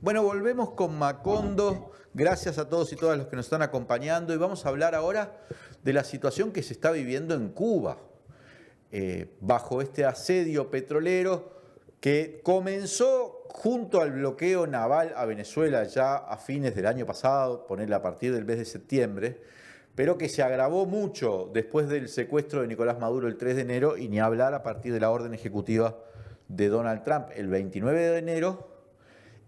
Bueno, volvemos con Macondo. Gracias a todos y todas los que nos están acompañando y vamos a hablar ahora de la situación que se está viviendo en Cuba, bajo este asedio petrolero que comenzó junto al bloqueo naval a Venezuela ya a fines del año pasado, ponerle a partir del mes de septiembre, pero que se agravó mucho después del secuestro de Nicolás Maduro el 3 de enero y ni hablar a partir de la orden ejecutiva de Donald Trump el 29 de enero.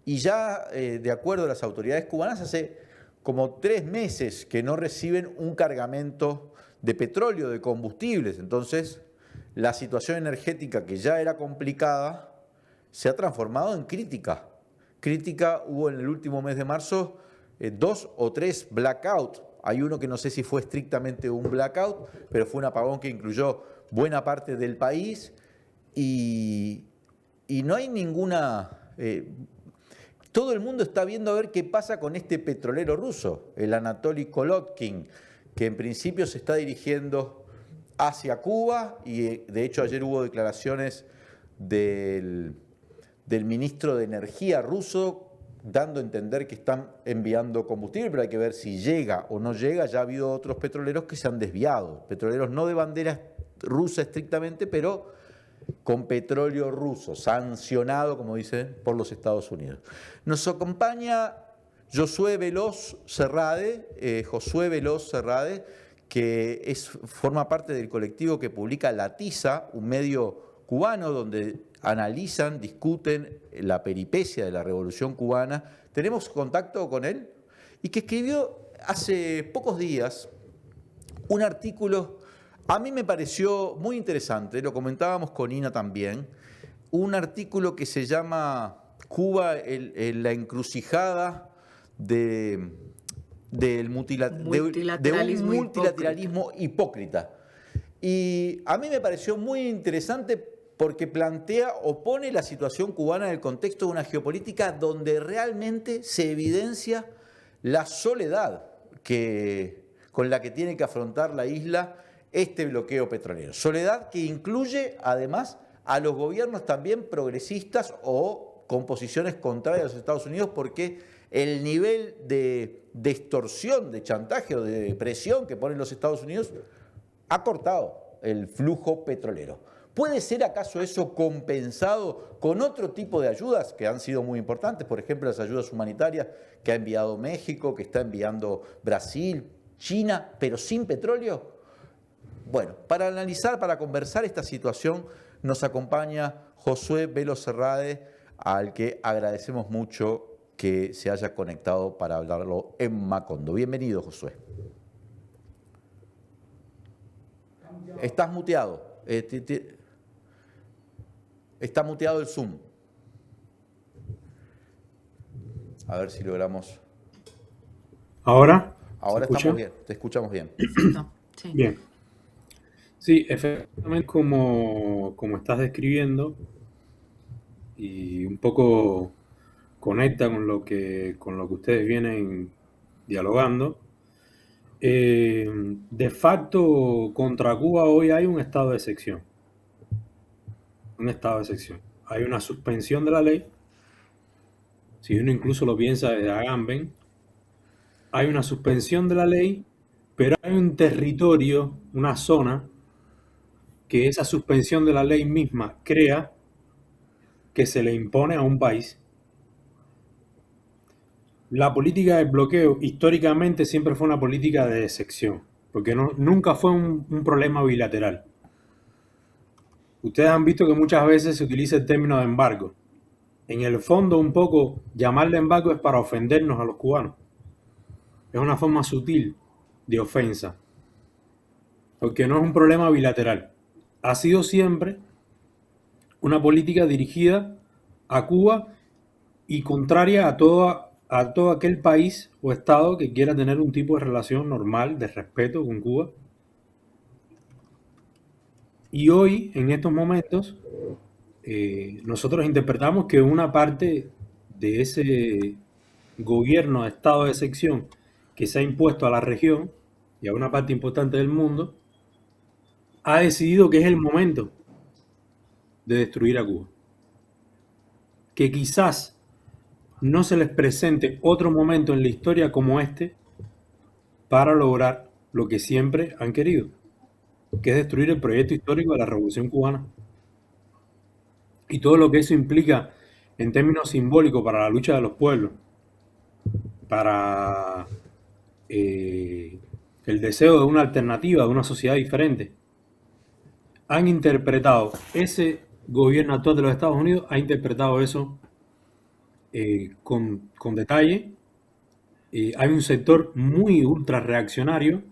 Y ya, de acuerdo a las autoridades cubanas, hace como 3 meses que no reciben un cargamento de petróleo, de combustibles. Entonces, la situación energética, que ya era complicada, se ha transformado en crítica. Crítica hubo en el último mes de marzo 2 o 3 blackouts. Hay uno que no sé si fue estrictamente un blackout, pero fue un apagón que incluyó buena parte del país y no hay ninguna... todo el mundo está viendo a ver qué pasa con este petrolero ruso, el Anatoly Kolotkin, que en principio se está dirigiendo hacia Cuba y de hecho ayer hubo declaraciones del ministro de Energía ruso dando a entender que están enviando combustible, pero hay que ver si llega o no llega. Ya ha habido otros petroleros que se han desviado, petroleros no de bandera rusa estrictamente, pero con petróleo ruso, sancionado, como dicen, por los Estados Unidos. Nos acompaña Josué Veloz Serrade, que forma parte del colectivo que publica La Tiza, un medio cubano donde analizan, discuten la peripecia de la Revolución Cubana. Tenemos contacto con él y que escribió hace pocos días un artículo. A mí me pareció muy interesante, lo comentábamos con Ina también, un artículo que se llama Cuba, la encrucijada de un multilateralismo hipócrita. Y a mí me pareció muy interesante porque opone la situación cubana en el contexto de una geopolítica donde realmente se evidencia la soledad con la que tiene que afrontar la isla este bloqueo petrolero. Soledad que incluye además a los gobiernos también progresistas o con posiciones contrarias a los Estados Unidos, porque el nivel de extorsión, de chantaje o de presión que ponen los Estados Unidos ha cortado el flujo petrolero. ¿Puede ser acaso eso compensado con otro tipo de ayudas que han sido muy importantes? Por ejemplo, las ayudas humanitarias que ha enviado México, que está enviando Brasil, China, pero sin petróleo. Bueno, para analizar, para conversar esta situación, nos acompaña Josué Veloz Serrade, al que agradecemos mucho que se haya conectado para hablarlo en Macondo. Bienvenido, Josué. Estás muteado. Está muteado el Zoom. A ver si logramos. ¿Ahora? Ahora estamos bien, te escuchamos bien. Perfecto, sí. Bien. Sí, efectivamente, como estás describiendo, y un poco conecta con lo que ustedes vienen dialogando. De facto, contra Cuba hoy hay un estado de excepción. Un estado de excepción. Hay una suspensión de la ley. Si uno incluso lo piensa desde Agamben, hay una suspensión de la ley, pero hay un territorio, una zona, que esa suspensión de la ley misma crea que se le impone a un país. La política del bloqueo históricamente siempre fue una política de excepción, porque nunca fue un problema bilateral. Ustedes han visto que muchas veces se utiliza el término de embargo. En el fondo, un poco, llamarle embargo es para ofendernos a los cubanos. Es una forma sutil de ofensa, porque no es un problema bilateral. Ha sido siempre una política dirigida a Cuba y contraria a todo aquel país o estado que quiera tener un tipo de relación normal, de respeto con Cuba. Y hoy, en estos momentos, nosotros interpretamos que una parte de ese gobierno de estado de excepción que se ha impuesto a la región y a una parte importante del mundo, ha decidido que es el momento de destruir a Cuba. Que quizás no se les presente otro momento en la historia como este para lograr lo que siempre han querido, que es destruir el proyecto histórico de la Revolución Cubana y todo lo que eso implica en términos simbólicos para la lucha de los pueblos, para el deseo de una alternativa, de una sociedad diferente. Han interpretado, ese gobierno actual de los Estados Unidos ha interpretado eso con detalle. Hay un sector muy ultra reaccionario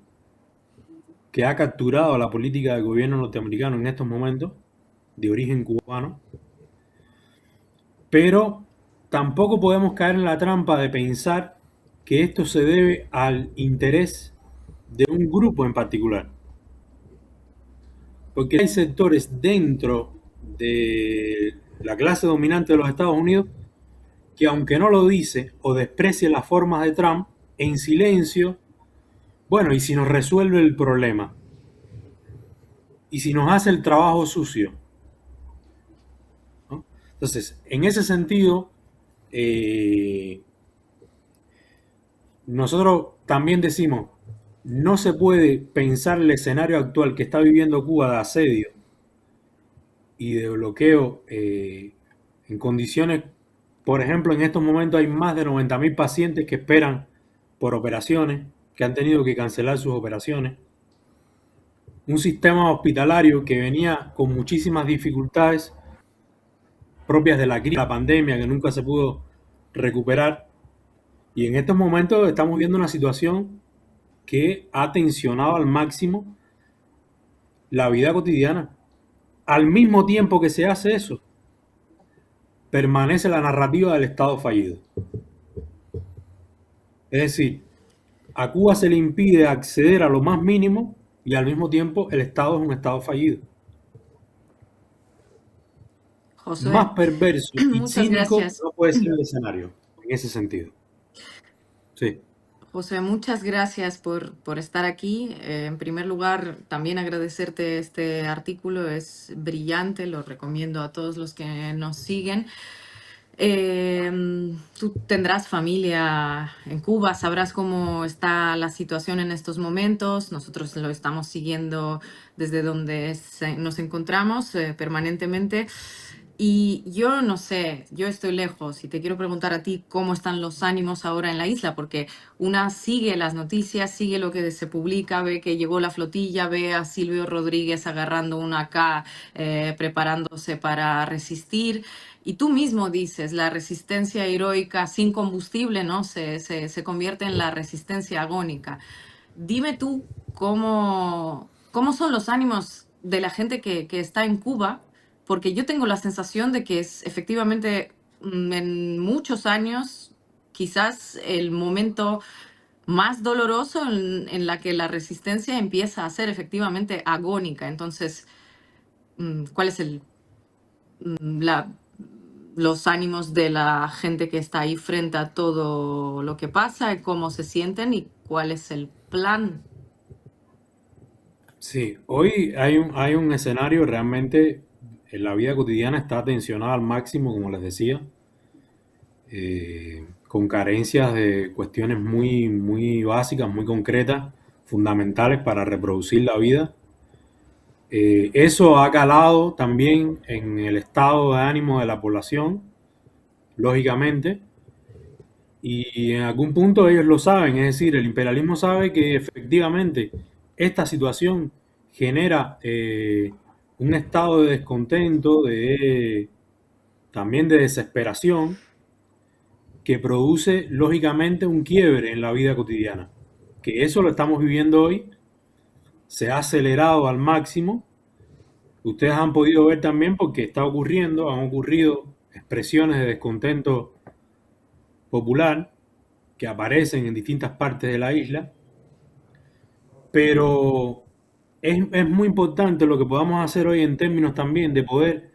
que ha capturado la política del gobierno norteamericano en estos momentos, de origen cubano, pero tampoco podemos caer en la trampa de pensar que esto se debe al interés de un grupo en particular, porque hay sectores dentro de la clase dominante de los Estados Unidos que, aunque no lo dice o desprecia las formas de Trump, en silencio, bueno, ¿y si nos resuelve el problema? ¿Y si nos hace el trabajo sucio? ¿No? Entonces, en ese sentido, nosotros también decimos, no se puede pensar el escenario actual que está viviendo Cuba de asedio y de bloqueo en condiciones, por ejemplo, en estos momentos hay más de 90.000 pacientes que esperan por operaciones, que han tenido que cancelar sus operaciones. Un sistema hospitalario que venía con muchísimas dificultades propias de la crisis, la pandemia, que nunca se pudo recuperar. Y en estos momentos estamos viendo una situación que ha tensionado al máximo la vida cotidiana. Al mismo tiempo que se hace eso, permanece la narrativa del Estado fallido. Es decir, a Cuba se le impide acceder a lo más mínimo y al mismo tiempo el Estado es un Estado fallido. Josué, Más perverso y muchas cínico gracias. no puede ser el escenario en ese sentido. Sí. José, muchas gracias por estar aquí. En primer lugar, también agradecerte este artículo, es brillante, lo recomiendo a todos los que nos siguen. Tú tendrás familia en Cuba, sabrás cómo está la situación en estos momentos. Nosotros lo estamos siguiendo desde donde nos encontramos permanentemente. Y yo no sé, yo estoy lejos y te quiero preguntar a ti cómo están los ánimos ahora en la isla, porque una sigue las noticias, sigue lo que se publica, ve que llegó la flotilla, ve a Silvio Rodríguez agarrando una AK, preparándose para resistir. Y tú mismo dices, la resistencia heroica sin combustible, ¿no? Se convierte en la resistencia agónica. Dime tú cómo son los ánimos de la gente que está en Cuba, porque yo tengo la sensación de que es efectivamente en muchos años quizás el momento más doloroso en la que la resistencia empieza a ser efectivamente agónica. Entonces, ¿cuál es la, los ánimos de la gente que está ahí frente a todo lo que pasa, cómo se sienten y cuál es el plan? Sí, hoy hay un escenario realmente, en la vida cotidiana está tensionada al máximo, como les decía, con carencias de cuestiones muy, muy básicas, muy concretas, fundamentales para reproducir la vida. Eso ha calado también en el estado de ánimo de la población, lógicamente, y en algún punto ellos lo saben, es decir, el imperialismo sabe que efectivamente esta situación genera un estado de descontento, también de desesperación, que produce lógicamente un quiebre en la vida cotidiana. Que eso lo estamos viviendo hoy, se ha acelerado al máximo. Ustedes han podido ver también porque está ocurriendo, han ocurrido expresiones de descontento popular que aparecen en distintas partes de la isla, pero es muy importante lo que podamos hacer hoy en términos también de poder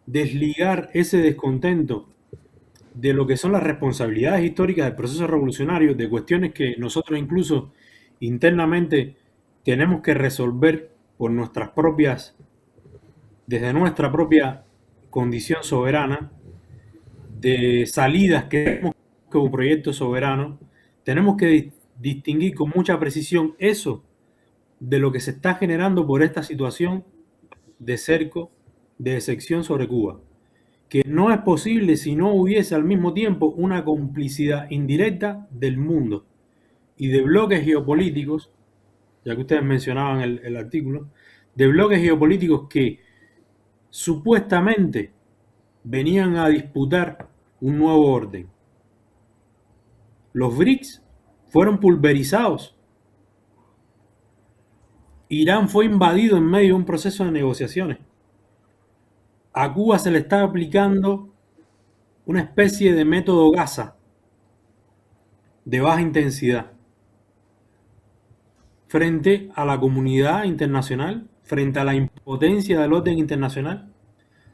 desligar ese descontento de lo que son las responsabilidades históricas del proceso revolucionario, de cuestiones que nosotros incluso internamente tenemos que resolver por nuestras propias, desde nuestra propia condición soberana, de salidas que tenemos como proyecto soberano, tenemos que distinguir con mucha precisión eso de lo que se está generando por esta situación de cerco, de excepción sobre Cuba, que no es posible si no hubiese al mismo tiempo una complicidad indirecta del mundo y de bloques geopolíticos, ya que ustedes mencionaban el artículo, de bloques geopolíticos que supuestamente venían a disputar un nuevo orden. Los BRICS fueron pulverizados. Irán fue invadido en medio de un proceso de negociaciones. A Cuba se le está aplicando una especie de método Gaza de baja intensidad frente a la comunidad internacional, frente a la impotencia del orden internacional.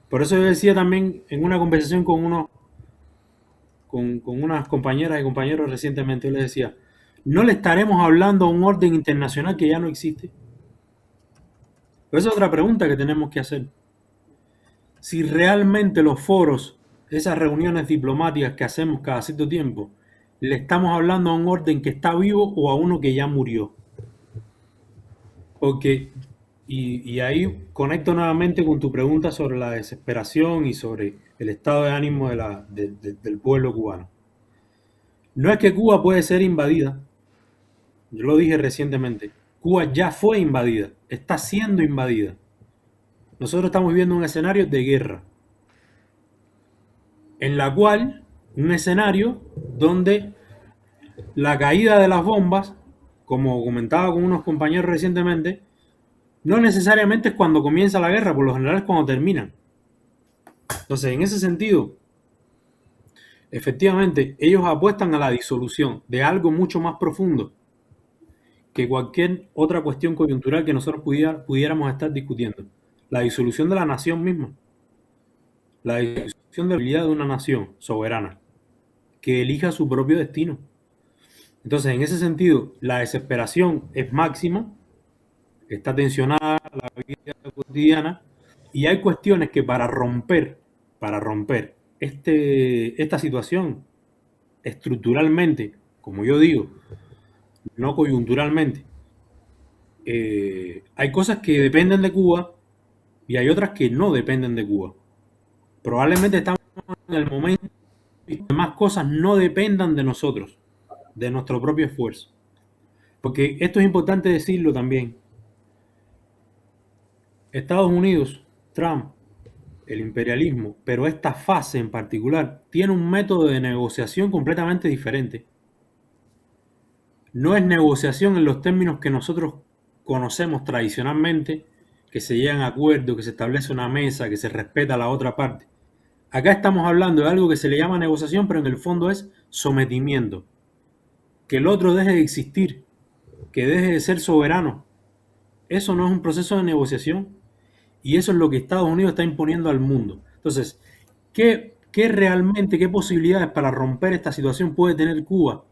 Por eso yo decía también en una conversación con unas compañeras y compañeros recientemente, yo les decía, no le estaremos hablando a un orden internacional que ya no existe. Pero esa es otra pregunta que tenemos que hacer. Si realmente los foros, esas reuniones diplomáticas que hacemos cada cierto tiempo, le estamos hablando a un orden que está vivo o a uno que ya murió. Porque, y ahí conecto nuevamente con tu pregunta sobre la desesperación y sobre el estado de ánimo del pueblo cubano. No es que Cuba puede ser invadida, yo lo dije recientemente, Cuba ya fue invadida, está siendo invadida. Nosotros estamos viviendo un escenario de guerra, en la cual, un escenario donde la caída de las bombas, como comentaba con unos compañeros recientemente, no necesariamente es cuando comienza la guerra, por lo general es cuando terminan. Entonces, en ese sentido, efectivamente, ellos apuestan a la disolución de algo mucho más profundo que cualquier otra cuestión coyuntural que nosotros pudiéramos estar discutiendo. La disolución de la nación misma. La disolución de la habilidad de una nación soberana que elija su propio destino. Entonces, en ese sentido, la desesperación es máxima, está tensionada la vida cotidiana y hay cuestiones que para romper esta situación estructuralmente, como yo digo, no coyunturalmente, hay cosas que dependen de Cuba y hay otras que no dependen de Cuba. Probablemente estamos en el momento en que más cosas no dependan de nosotros, de nuestro propio esfuerzo. Porque esto es importante decirlo también. Estados Unidos, Trump, el imperialismo, pero esta fase en particular tiene un método de negociación completamente diferente. No es negociación en los términos que nosotros conocemos tradicionalmente, que se llegan a acuerdos, que se establece una mesa, que se respeta a la otra parte. Acá estamos hablando de algo que se le llama negociación, pero en el fondo es sometimiento. Que el otro deje de existir, que deje de ser soberano. Eso no es un proceso de negociación y eso es lo que Estados Unidos está imponiendo al mundo. Entonces, ¿qué posibilidades para romper esta situación puede tener Cuba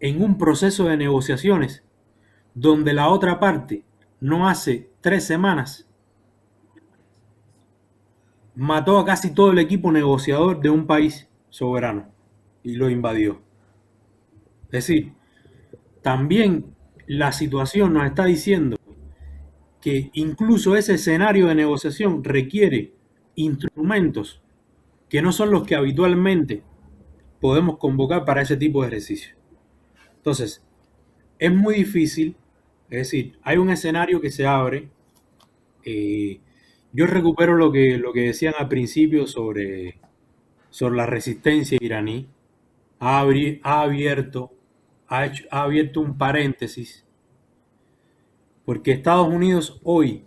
en un proceso de negociaciones donde la otra parte no hace 3 semanas mató a casi todo el equipo negociador de un país soberano y lo invadió? Es decir, también la situación nos está diciendo que incluso ese escenario de negociación requiere instrumentos que no son los que habitualmente podemos convocar para ese tipo de ejercicio. Entonces, es muy difícil, es decir, hay un escenario que se abre. Yo recupero lo que decían al principio sobre la resistencia iraní. Ha abierto un paréntesis, porque Estados Unidos hoy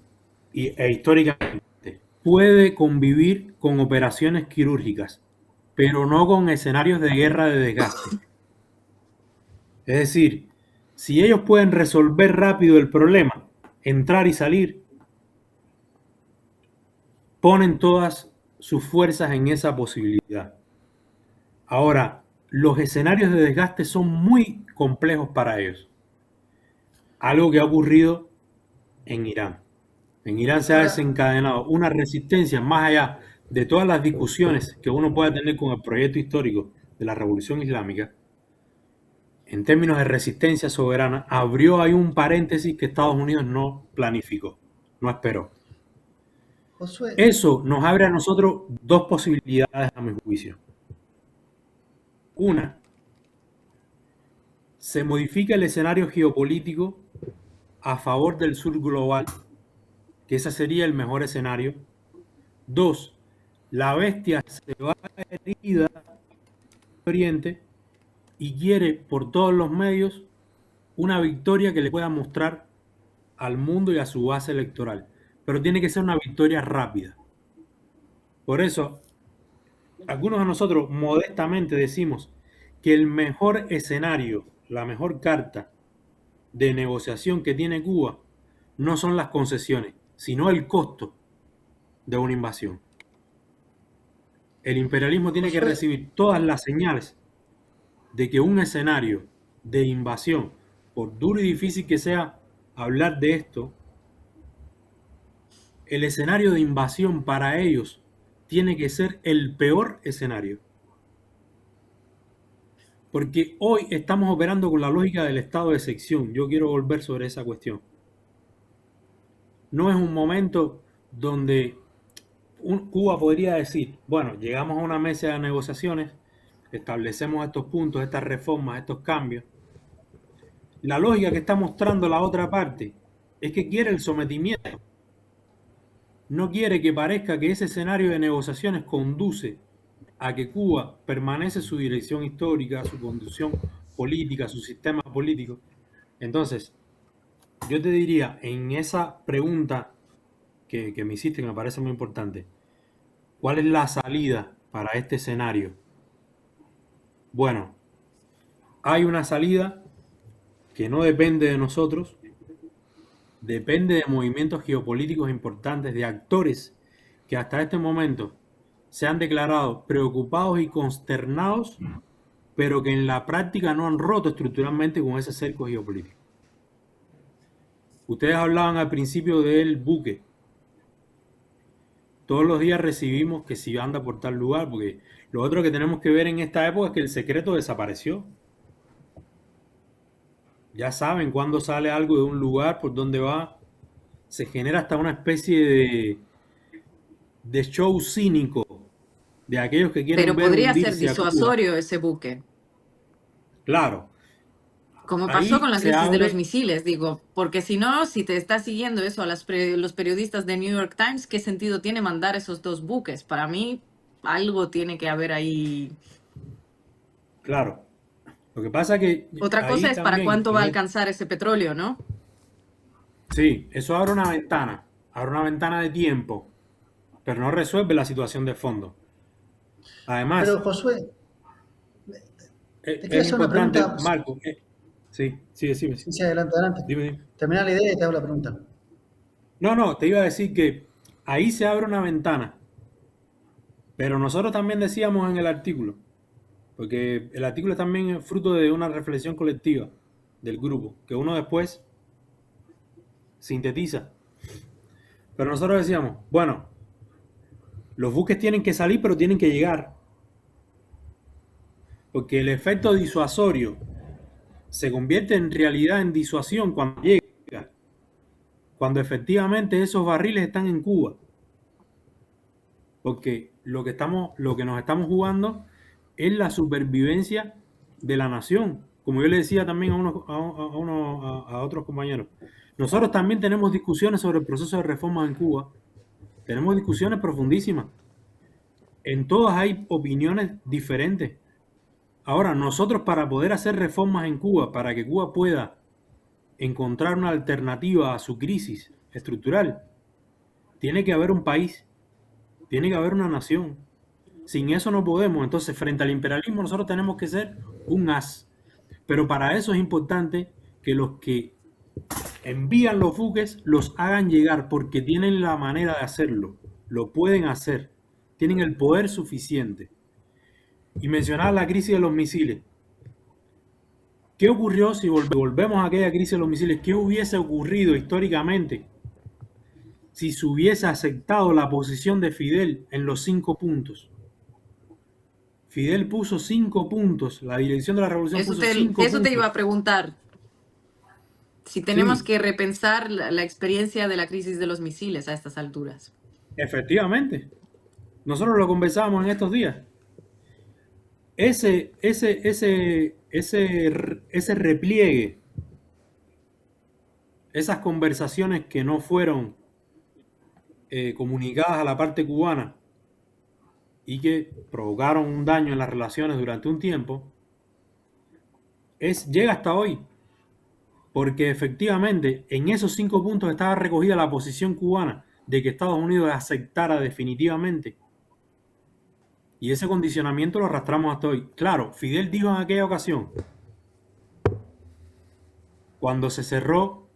e históricamente puede convivir con operaciones quirúrgicas, pero no con escenarios de guerra de desgaste. Es decir, si ellos pueden resolver rápido el problema, entrar y salir, ponen todas sus fuerzas en esa posibilidad. Ahora, los escenarios de desgaste son muy complejos para ellos. Algo que ha ocurrido en Irán. En Irán se ha desencadenado una resistencia más allá de todas las discusiones que uno pueda tener con el proyecto histórico de la Revolución Islámica, en términos de resistencia soberana, abrió ahí un paréntesis que Estados Unidos no planificó, no esperó. Josué, Eso nos abre a nosotros dos posibilidades, a mi juicio. Una, se modifica el escenario geopolítico a favor del sur global, que ese sería el mejor escenario. Dos, la bestia se va herida al Oriente y quiere por todos los medios una victoria que le pueda mostrar al mundo y a su base electoral. Pero tiene que ser una victoria rápida. Por eso, algunos de nosotros modestamente decimos que el mejor escenario, la mejor carta de negociación que tiene Cuba no son las concesiones, sino el costo de una invasión. El imperialismo tiene que Josué, recibir todas las señales de que un escenario de invasión, por duro y difícil que sea hablar de esto, el escenario de invasión para ellos tiene que ser el peor escenario. Porque hoy estamos operando con la lógica del estado de excepción. Yo quiero volver sobre esa cuestión. No es un momento donde Cuba podría decir, bueno, llegamos a una mesa de negociaciones, establecemos estos puntos, estas reformas, estos cambios. La lógica que está mostrando la otra parte es que quiere el sometimiento. No quiere que parezca que ese escenario de negociaciones conduce a que Cuba permanece su dirección histórica, su conducción política, su sistema político. Entonces, yo te diría, en esa pregunta que me hiciste, que me parece muy importante, ¿cuál es la salida para este escenario? Bueno, hay una salida que no depende de nosotros, depende de movimientos geopolíticos importantes, de actores que hasta este momento se han declarado preocupados y consternados, pero que en la práctica no han roto estructuralmente con ese cerco geopolítico. Ustedes hablaban al principio del buque. Todos los días recibimos que si anda por tal lugar, porque lo otro que tenemos que ver en esta época es que el secreto desapareció. Ya saben cuándo sale algo de un lugar, por dónde va. Se genera hasta una especie de show cínico de aquellos que quieren Pero ver podría ser hundirse a Cuba. disuasorio ese buque, Claro, como pasó con ahí la se crisis de los abre, misiles, digo, porque si no, si te está siguiendo eso a los periodistas de New York Times, ¿qué sentido tiene mandar esos dos buques? Para mí, algo tiene que haber ahí. claro. Lo que pasa que Otra cosa ahí es para también, cuánto va a alcanzar ese petróleo, ¿no? sí, eso abre una ventana de tiempo, pero no resuelve la situación de fondo. pero Además, Josué, te quiero es hacer una importante, pregunta. Marco, sí, decime, Sí, sí, adelante, adelante. dime. Termina la idea y te hago la pregunta. No, te iba a decir que ahí se abre una ventana, pero nosotros también decíamos en el artículo, porque el artículo es también fruto de una reflexión colectiva del grupo, que uno después sintetiza. Pero nosotros decíamos, bueno, los buques tienen que salir, pero tienen que llegar, porque el efecto disuasorio se convierte en realidad en disuasión cuando llega, cuando efectivamente esos barriles están en Cuba. Porque lo que nos estamos jugando es la supervivencia de la nación. Como yo le decía también a otros compañeros, nosotros también tenemos discusiones sobre el proceso de reformas en Cuba. Tenemos discusiones profundísimas. En todas hay opiniones diferentes. Ahora, nosotros para poder hacer reformas en Cuba, para que Cuba pueda encontrar una alternativa a su crisis estructural, tiene que haber un país, tiene que haber una nación. Sin eso no podemos. Entonces, frente al imperialismo, nosotros tenemos que ser un as. Pero para eso es importante que los que envían los buques los hagan llegar, porque tienen la manera de hacerlo. Lo pueden hacer. Tienen el poder suficiente. Y mencionar la crisis de los misiles. ¿Qué ocurrió si volvemos a aquella crisis de los misiles? ¿Qué hubiese ocurrido históricamente si se hubiese aceptado la posición de Fidel en los 5 puntos. Fidel puso 5 puntos, la dirección de la revolución puso 5 puntos. Eso te iba a preguntar. Si tenemos que repensar la experiencia de la crisis de los misiles a estas alturas. Efectivamente. Nosotros lo conversábamos en estos días. Ese repliegue, esas conversaciones que no fueron comunicadas a la parte cubana y que provocaron un daño en las relaciones durante un tiempo, llega hasta hoy. Porque efectivamente en esos 5 puntos estaba recogida la posición cubana de que Estados Unidos aceptara definitivamente. Y ese condicionamiento lo arrastramos hasta hoy. Claro, Fidel dijo en aquella ocasión, cuando se cerró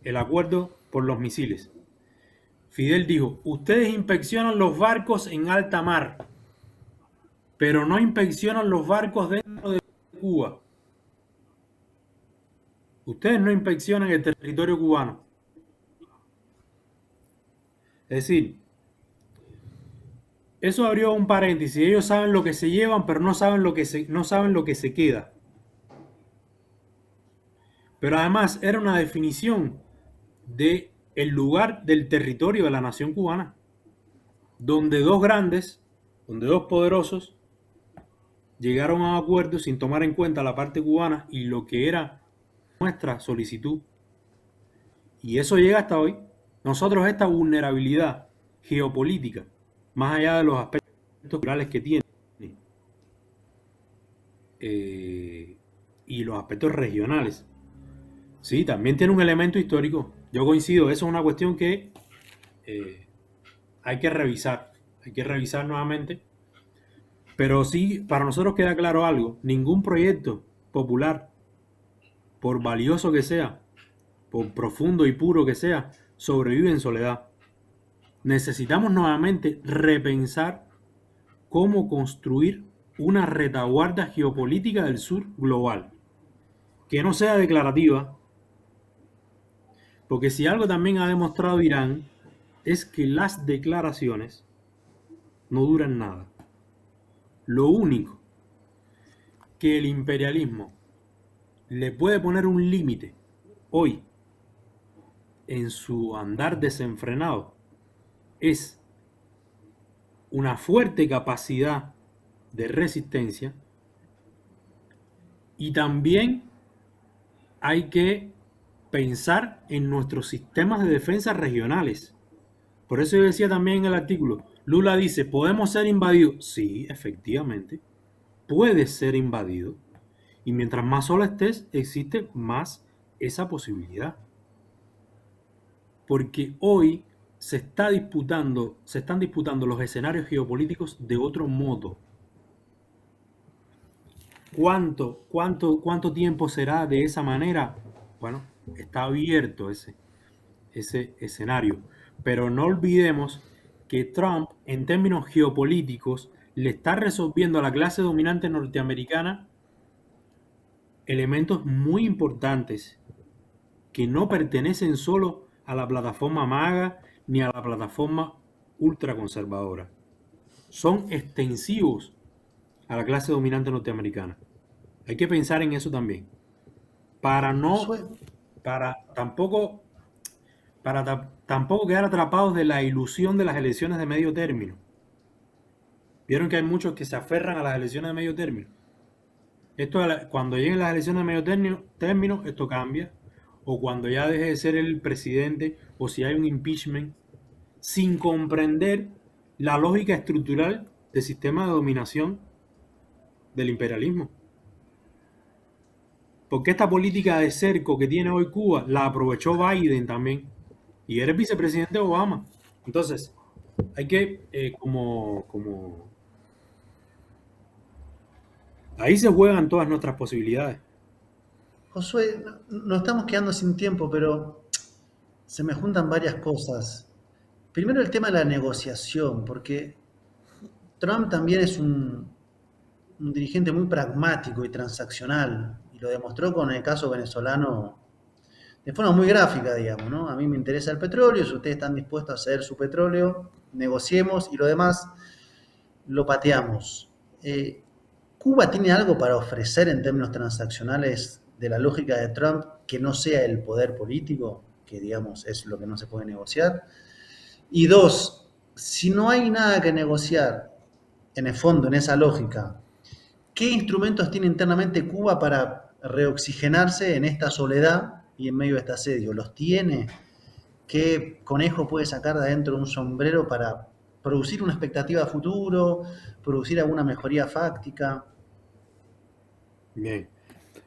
el acuerdo por los misiles, Fidel dijo, ustedes inspeccionan los barcos en alta mar, pero no inspeccionan los barcos dentro de Cuba. Ustedes no inspeccionan el territorio cubano. Es decir, eso abrió un paréntesis. Ellos saben lo que se llevan, pero no saben lo que se queda. Pero además era una definición de el lugar del territorio de la nación cubana, donde dos grandes, donde dos poderosos llegaron a un acuerdo sin tomar en cuenta la parte cubana y lo que era nuestra solicitud. Y eso llega hasta hoy. Nosotros esta vulnerabilidad geopolítica, más allá de los aspectos culturales que tiene y los aspectos regionales, sí, también tiene un elemento histórico. Yo coincido, eso es una cuestión que hay que revisar nuevamente. Pero sí, para nosotros queda claro algo, ningún proyecto popular, por valioso que sea, por profundo y puro que sea, sobrevive en soledad. Necesitamos nuevamente repensar cómo construir una retaguardia geopolítica del sur global, que no sea declarativa, porque si algo también ha demostrado Irán es que las declaraciones no duran nada. Lo único que el imperialismo le puede poner un límite hoy en su andar desenfrenado es una fuerte capacidad de resistencia, y también hay que pensar en nuestros sistemas de defensa regionales. Por eso yo decía también en el artículo, Lula dice, ¿podemos ser invadidos? Sí, efectivamente, puedes ser invadido. Y mientras más solo estés, existe más esa posibilidad. Porque hoy se están disputando los escenarios geopolíticos de otro modo. ¿Cuánto tiempo será de esa manera? Bueno, está abierto ese escenario. Pero no olvidemos que Trump, en términos geopolíticos, le está resolviendo a la clase dominante norteamericana elementos muy importantes que no pertenecen solo a la plataforma MAGA ni a la plataforma ultraconservadora. Son extensivos a la clase dominante norteamericana. Hay que pensar en eso también. Tampoco quedar atrapados de la ilusión de las elecciones de medio término. Vieron que hay muchos que se aferran a las elecciones de medio término. Cuando lleguen las elecciones de medio término, esto cambia. O cuando ya deje de ser el presidente, o si hay un impeachment, sin comprender la lógica estructural del sistema de dominación del imperialismo. Porque esta política de cerco que tiene hoy Cuba la aprovechó Biden también. Y era el vicepresidente Obama. Entonces, hay que ahí se juegan todas nuestras posibilidades. Josué, nos estamos quedando sin tiempo, pero se me juntan varias cosas. Primero el tema de la negociación, porque Trump también es un dirigente muy pragmático y transaccional, y lo demostró con el caso venezolano de forma muy gráfica, digamos, ¿no? A mí me interesa el petróleo, si ustedes están dispuestos a ceder su petróleo, negociemos y lo demás lo pateamos. ¿Cuba tiene algo para ofrecer en términos transaccionales de la lógica de Trump que no sea el poder político, que digamos es lo que no se puede negociar? Y dos, si no hay nada que negociar en el fondo, en esa lógica, ¿qué instrumentos tiene internamente Cuba para reoxigenarse en esta soledad y en medio de este asedio? ¿Los tiene? ¿Qué conejo puede sacar de adentro de un sombrero para producir una expectativa a futuro, producir alguna mejoría fáctica? Bien.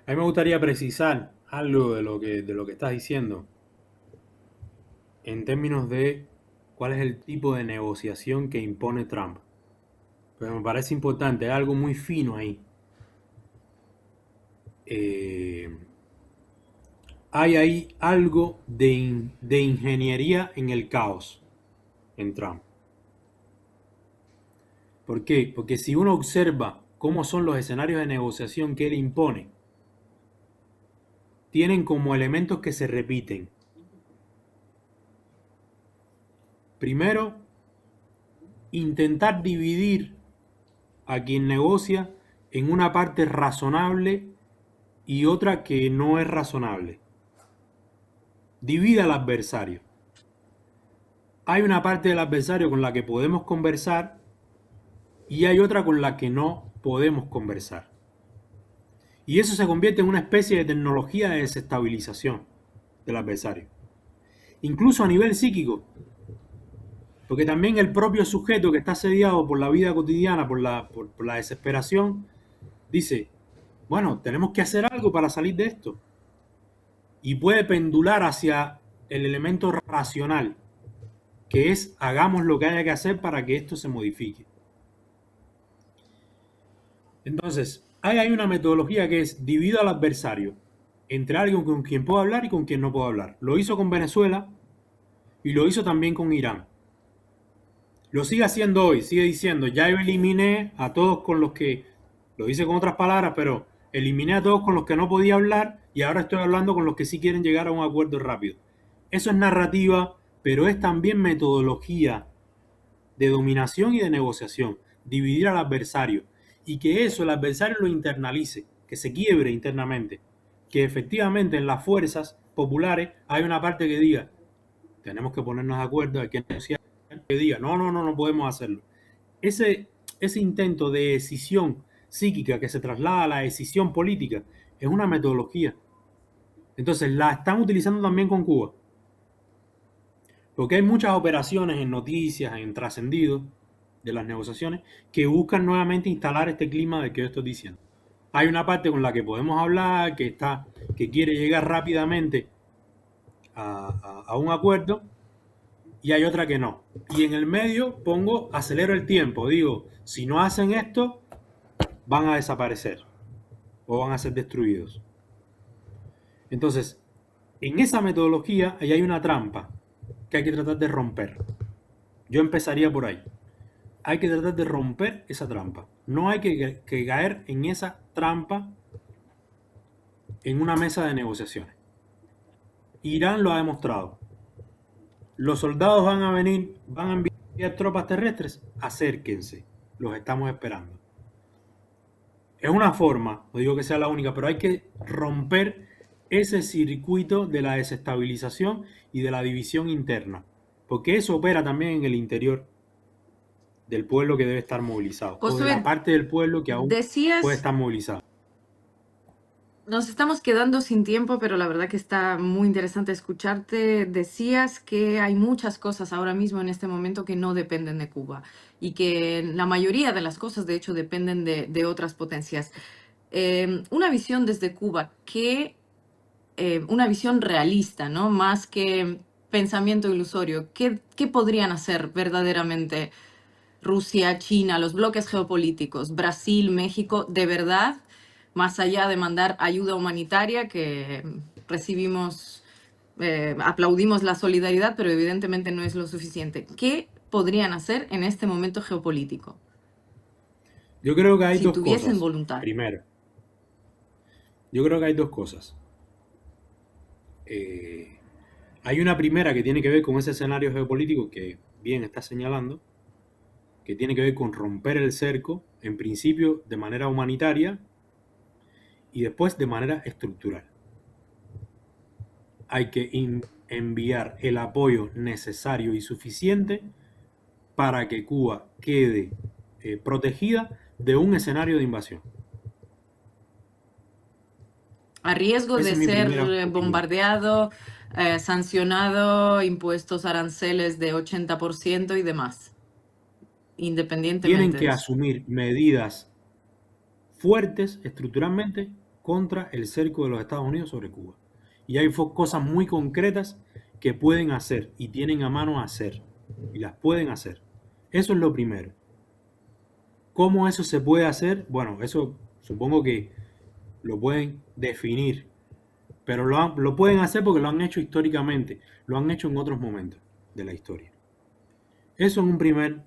A mí me gustaría precisar algo de lo que estás diciendo en términos de cuál es el tipo de negociación que impone Trump. Pero me parece importante, hay algo muy fino ahí. Hay ahí algo de ingeniería en el caos en Trump. ¿Por qué? Porque si uno observa cómo son los escenarios de negociación que él impone, tienen como elementos que se repiten. Primero, intentar dividir a quien negocia en una parte razonable y otra que no es razonable. Divide al adversario. Hay una parte del adversario con la que podemos conversar y hay otra con la que no podemos conversar. Y eso se convierte en una especie de tecnología de desestabilización del adversario. Incluso a nivel psíquico. Porque también el propio sujeto que está asediado por la vida cotidiana, por la desesperación, dice, bueno, tenemos que hacer algo para salir de esto. Y puede pendular hacia el elemento racional, que es hagamos lo que haya que hacer para que esto se modifique. Entonces, hay una metodología que es dividir al adversario entre alguien con quien puedo hablar y con quien no puedo hablar. Lo hizo con Venezuela y lo hizo también con Irán. Lo sigue haciendo hoy, sigue diciendo, ya yo eliminé a todos con los que, lo dice con otras palabras, pero eliminé a todos con los que no podía hablar y ahora estoy hablando con los que sí quieren llegar a un acuerdo rápido. Eso es narrativa, pero es también metodología de dominación y de negociación. Dividir al adversario y que eso el adversario lo internalice, que se quiebre internamente, que efectivamente en las fuerzas populares hay una parte que diga, tenemos que ponernos de acuerdo, hay que negociar, que diga, no podemos hacerlo. Ese intento de decisión psíquica que se traslada a la decisión política es una metodología. Entonces la están utilizando también con Cuba. Porque hay muchas operaciones en noticias, en trascendidos de las negociaciones, que buscan nuevamente instalar este clima del que yo estoy diciendo. Hay una parte con la que podemos hablar, que quiere llegar rápidamente a un acuerdo, y hay otra que no. Y en el medio acelero el tiempo, digo, si no hacen esto, van a desaparecer o van a ser destruidos. Entonces, en esa metodología ahí hay una trampa que hay que tratar de romper. Yo empezaría por ahí. Hay que tratar de romper esa trampa. No hay que caer en esa trampa en una mesa de negociaciones. Irán lo ha demostrado. Los soldados van a enviar tropas terrestres. Acérquense. Los estamos esperando. Es una forma, no digo que sea la única, pero hay que romper ese circuito de la desestabilización y de la división interna. Porque eso opera también en el interior del pueblo que debe estar movilizado. O de la parte del pueblo que aún puede estar movilizado. Nos estamos quedando sin tiempo, pero la verdad que está muy interesante escucharte. Decías que hay muchas cosas ahora mismo en este momento que no dependen de Cuba y que la mayoría de las cosas, de hecho, dependen de otras potencias. Una visión desde Cuba, una visión realista, ¿no? Más que pensamiento ilusorio. ¿Qué podrían hacer verdaderamente Rusia, China, los bloques geopolíticos, Brasil, México, de verdad, más allá de mandar ayuda humanitaria, que recibimos, aplaudimos la solidaridad, pero evidentemente no es lo suficiente? ¿Qué podrían hacer en este momento geopolítico? Yo creo que hay si dos tuviesen cosas. voluntad. Primero, yo creo que hay dos cosas. Hay una primera que tiene que ver con ese escenario geopolítico que bien está señalando, que tiene que ver con romper el cerco, en principio de manera humanitaria y después de manera estructural. Hay que enviar el apoyo necesario y suficiente para que Cuba quede protegida de un escenario de invasión. A riesgo Esa de es mi ser primera opinión. bombardeado, sancionado, impuestos aranceles de 80% y demás, independientemente Tienen de que eso. asumir medidas fuertes estructuralmente contra el cerco de los Estados Unidos sobre Cuba. Y hay cosas muy concretas que pueden hacer y tienen a mano hacer. Y las pueden hacer. Eso es lo primero. ¿Cómo eso se puede hacer? Bueno, eso supongo que lo pueden definir. Pero lo pueden hacer porque lo han hecho históricamente. Lo han hecho en otros momentos de la historia. Eso en un primer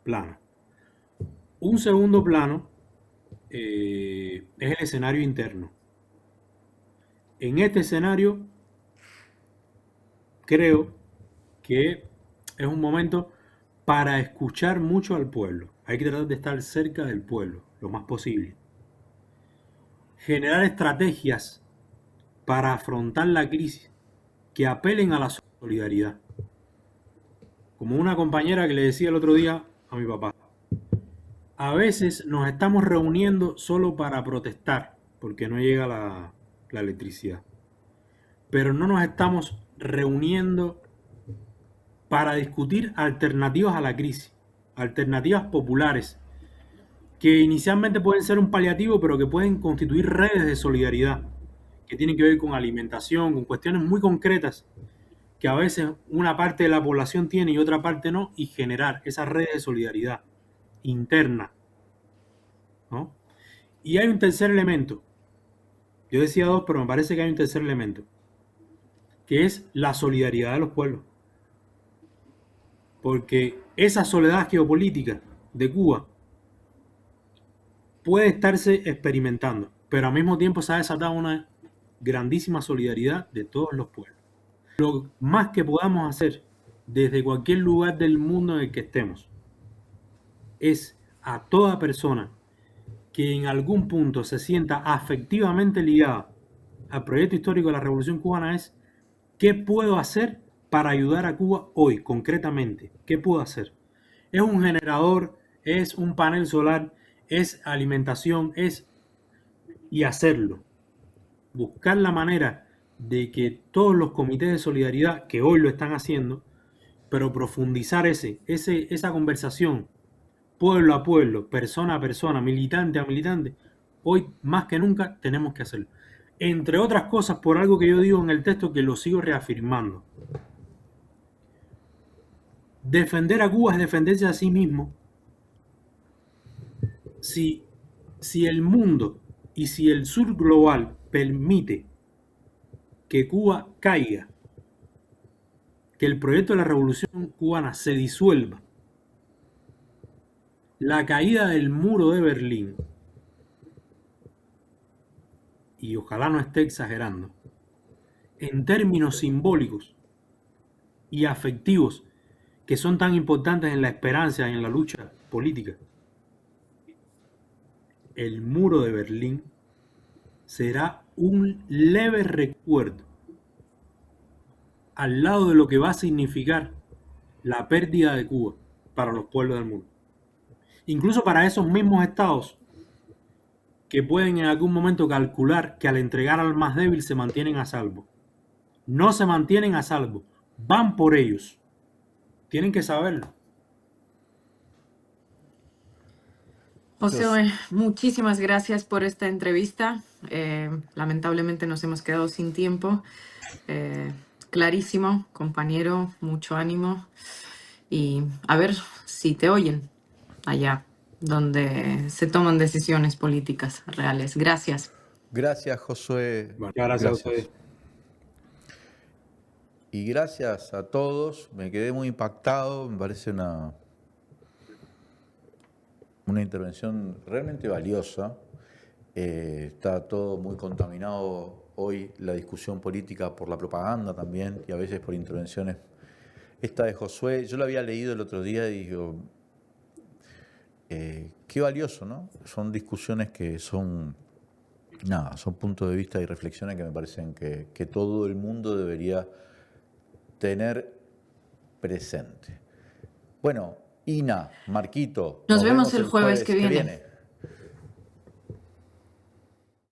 plano. Un segundo plano es el escenario interno. En este escenario creo que es un momento para escuchar mucho al pueblo. Hay que tratar de estar cerca del pueblo lo más posible. Generar estrategias para afrontar la crisis que apelen a la solidaridad. Como una compañera que le decía el otro día a mi papá, a veces nos estamos reuniendo solo para protestar porque no llega la electricidad. Pero no nos estamos reuniendo para discutir alternativas a la crisis, alternativas populares, que inicialmente pueden ser un paliativo, pero que pueden constituir redes de solidaridad, que tienen que ver con alimentación, con cuestiones muy concretas, que a veces una parte de la población tiene y otra parte no, y generar esas redes de solidaridad interna, ¿no? Y hay un tercer elemento. Yo decía dos, pero me parece que hay un tercer elemento, que es la solidaridad de los pueblos. Porque esa soledad geopolítica de Cuba puede estarse experimentando, pero al mismo tiempo se ha desatado una grandísima solidaridad de todos los pueblos. Lo más que podamos hacer desde cualquier lugar del mundo en el que estemos es a toda persona que en algún punto se sienta afectivamente ligada al proyecto histórico de la Revolución Cubana es ¿qué puedo hacer para ayudar a Cuba hoy concretamente? ¿Qué puedo hacer? ¿Es un generador? ¿Es un panel solar? ¿Es alimentación? Y hacerlo. Buscar la manera de que todos los comités de solidaridad que hoy lo están haciendo, pero profundizar esa conversación pueblo a pueblo, persona a persona, militante a militante, hoy más que nunca tenemos que hacerlo. Entre otras cosas, por algo que yo digo en el texto que lo sigo reafirmando. Defender a Cuba es defenderse a sí mismo. Si el mundo y si el sur global permite que Cuba caiga, que el proyecto de la revolución cubana se disuelva, la caída del muro de Berlín, y ojalá no esté exagerando, en términos simbólicos y afectivos que son tan importantes en la esperanza y en la lucha política, el muro de Berlín será un leve recuerdo al lado de lo que va a significar la pérdida de Cuba para los pueblos del mundo. Incluso para esos mismos estados que pueden en algún momento calcular que al entregar al más débil se mantienen a salvo. No se mantienen a salvo, van por ellos. Tienen que saberlo. José, muchísimas gracias por esta entrevista. Lamentablemente nos hemos quedado sin tiempo. Clarísimo, compañero, mucho ánimo. Y a ver si te oyen allá, donde se toman decisiones políticas reales. Gracias. Gracias, Josué. Muchas gracias a ustedes. Y gracias a todos. Me quedé muy impactado. Me parece una intervención realmente valiosa. Está todo muy contaminado hoy la discusión política por la propaganda también y a veces por intervenciones. Esta de Josué, yo la había leído el otro día y digo, qué valioso, ¿no? Son discusiones que son puntos de vista y reflexiones que me parecen que todo el mundo debería tener presente. Bueno, Ina, Marquito, Nos vemos el jueves que viene.